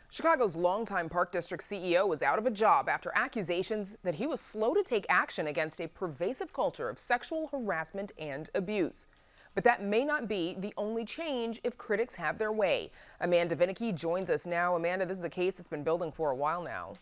Chicago's longtime Park District CEO was out of a job after accusations that he was slow to take action against a pervasive culture of sexual harassment and abuse. But that may not be the only change if critics have their way. Amanda Vinicky joins us now. Amanda, this is a case that's been building for a while now.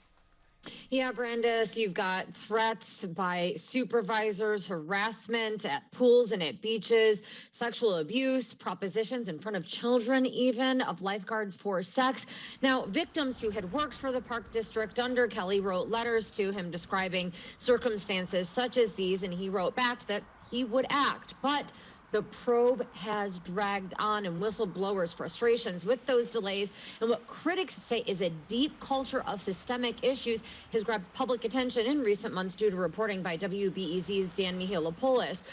Yeah, Brandis, you've got threats by supervisors, harassment at pools and at beaches, sexual abuse, propositions in front of children, even of lifeguards for sex. Now, victims who had worked for the Park District under Kelly wrote letters to him describing circumstances such as these, and he wrote back that he would act. But the probe has dragged on, and whistleblowers' frustrations with those delays and what critics say is a deep culture of systemic issues has grabbed public attention in recent months due to reporting by WBEZ's Dan Mihalopoulos.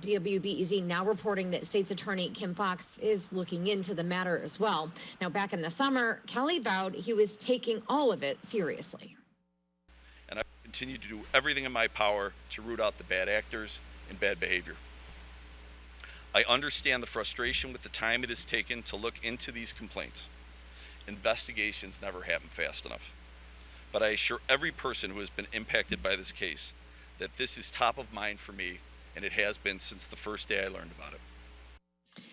WBEZ now reporting that state's attorney Kim Fox is looking into the matter as well. Now, back in the summer, Kelly vowed he was taking all of it seriously. And I continue to do everything in my power to root out the bad actors and bad behavior. I understand the frustration with the time it has taken to look into these complaints. Investigations never happen fast enough. But I assure every person who has been impacted by this case that this is top of mind for me, and it has been since the first day I learned about it.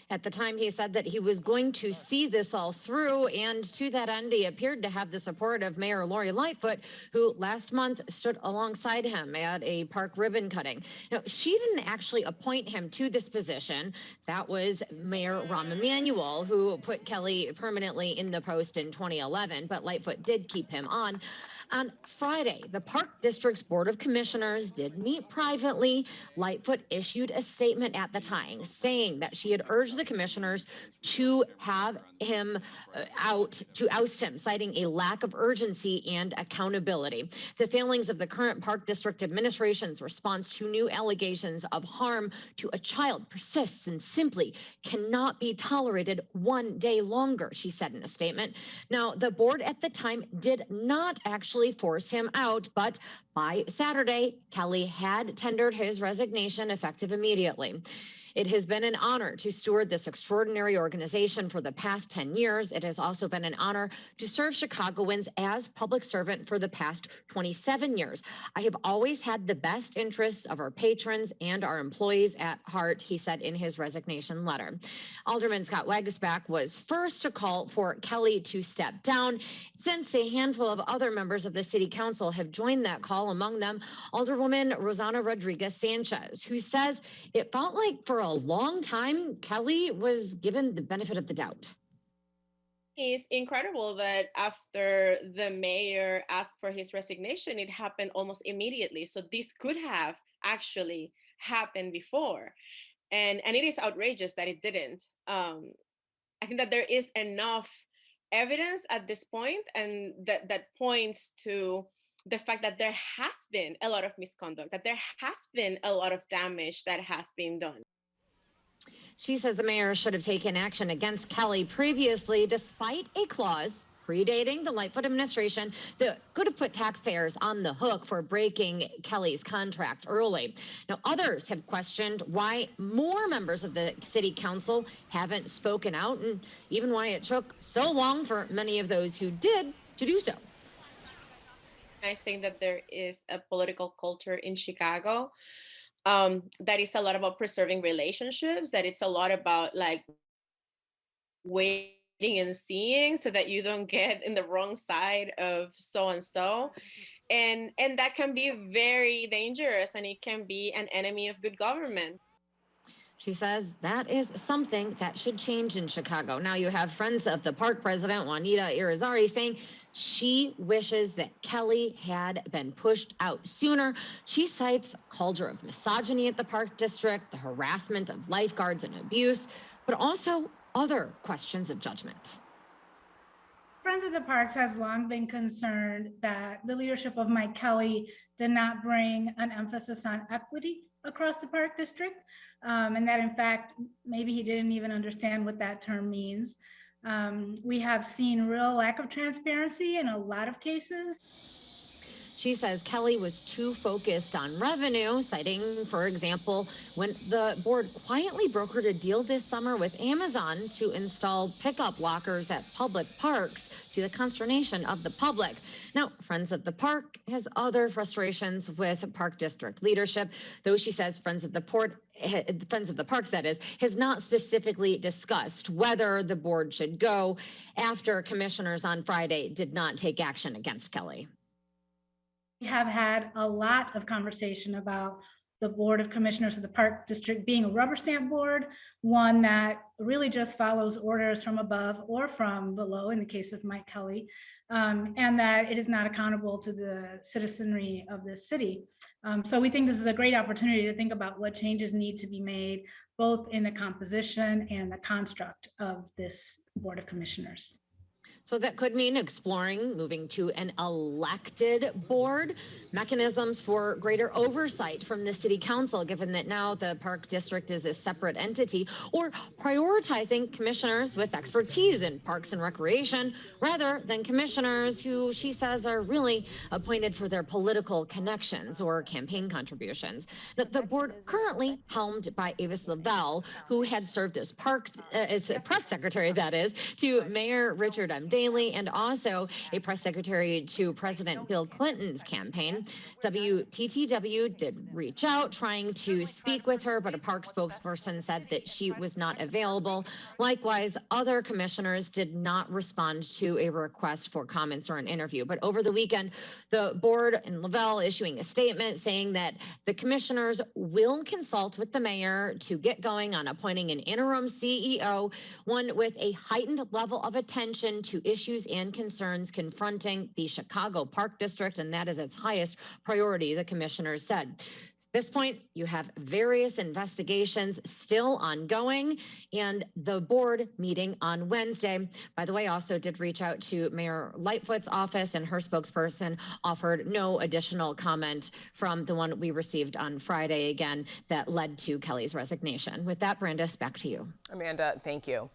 At the time, he said that he was going to see this all through, and to that end, he appeared to have the support of Mayor Lori Lightfoot, who last month stood alongside him at a park ribbon cutting. Now, she didn't actually appoint him to this position. That was Mayor Rahm Emanuel, who put Kelly permanently in the post in 2011, but Lightfoot did keep him on. On Friday, the Park District's Board of Commissioners did meet privately. Lightfoot issued a statement at the time saying that she had urged the commissioners to have him oust him, citing a lack of urgency and accountability. The failings of the current Park District administration's response to new allegations of harm to a child persists and simply cannot be tolerated one day longer, she said in a statement. Now, the board at the time did not actually force him out, but by Saturday, Kelly had tendered his resignation effective immediately. It has been an honor to steward this extraordinary organization for the past 10 years. It has also been an honor to serve Chicagoans as public servant for the past 27 years. I have always had the best interests of our patrons and our employees at heart, he said in his resignation letter. Alderman Scott Wagesback was first to call for Kelly to step down, since a handful of other members of the city council have joined that call, among them Alderwoman Rosanna Rodriguez Sanchez, who says it felt like for a long time Kelly was given the benefit of the doubt. It's incredible that after the mayor asked for his resignation, it happened almost immediately. So this could have actually happened before. And it is outrageous that it didn't. I think that there is enough evidence at this point, and that points to the fact that there has been a lot of misconduct, that there has been a lot of damage that has been done. She says the mayor should have taken action against Kelly previously, despite a clause predating the Lightfoot administration that could have put taxpayers on the hook for breaking Kelly's contract early. Now, others have questioned why more members of the city council haven't spoken out, and even why it took so long for many of those who did to do so. I think that there is a political culture in Chicago that is a lot about preserving relationships, that it's a lot about like waiting and seeing so that you don't get in the wrong side of so and so, and that can be very dangerous, and it can be an enemy of good government. She says that is something that should change in Chicago. Now, you have Friends of the Park president Juanita Irizarry saying she wishes that Kelly had been pushed out sooner. She cites a culture of misogyny at the Park District, the harassment of lifeguards and abuse, but also other questions of judgment. Friends of the Parks has long been concerned that the leadership of Mike Kelly did not bring an emphasis on equity across the Park District, and that in fact, maybe he didn't even understand what that term means. We have seen real lack of transparency in a lot of cases. She says Kelly was too focused on revenue, citing, for example, when the board quietly brokered a deal this summer with Amazon to install pickup lockers at public parks to the consternation of the public. Now, Friends of the Park has other frustrations with Park District leadership, though she says Friends of the Parks, that is, has not specifically discussed whether the board should go after commissioners on Friday did not take action against Kelly. We have had a lot of conversation about the Board of Commissioners of the Park District being a rubber stamp board, one that really just follows orders from above or from below in the case of Mike Kelly, and that it is not accountable to the citizenry of this city. So we think this is a great opportunity to think about what changes need to be made, both in the composition and the construct of this Board of Commissioners. So that could mean exploring moving to an elected board, mechanisms for greater oversight from the city council, given that now the park district is a separate entity, or prioritizing commissioners with expertise in parks and recreation rather than commissioners who she says are really appointed for their political connections or campaign contributions. The board currently helmed by Avis Lavelle, who had served as press secretary, that is, to Mayor Richard M. Daley, and also a press secretary to President Bill Clinton's campaign. WTTW did reach out trying to speak with her, but a park spokesperson said that she was not available. Likewise, other commissioners did not respond to a request for comments or an interview. But over the weekend, the board and Lavelle issuing a statement saying that the commissioners will consult with the mayor to get going on appointing an interim CEO, one with a heightened level of attention to issues and concerns confronting the Chicago Park District, and that is its highest priority, the commissioners said. At this point, you have various investigations still ongoing, and the board meeting on Wednesday. By the way, also did reach out to Mayor Lightfoot's office, and her spokesperson offered no additional comment from the one we received on Friday, again, that led to Kelly's resignation. With that, Brandis, back to you. Amanda, thank you.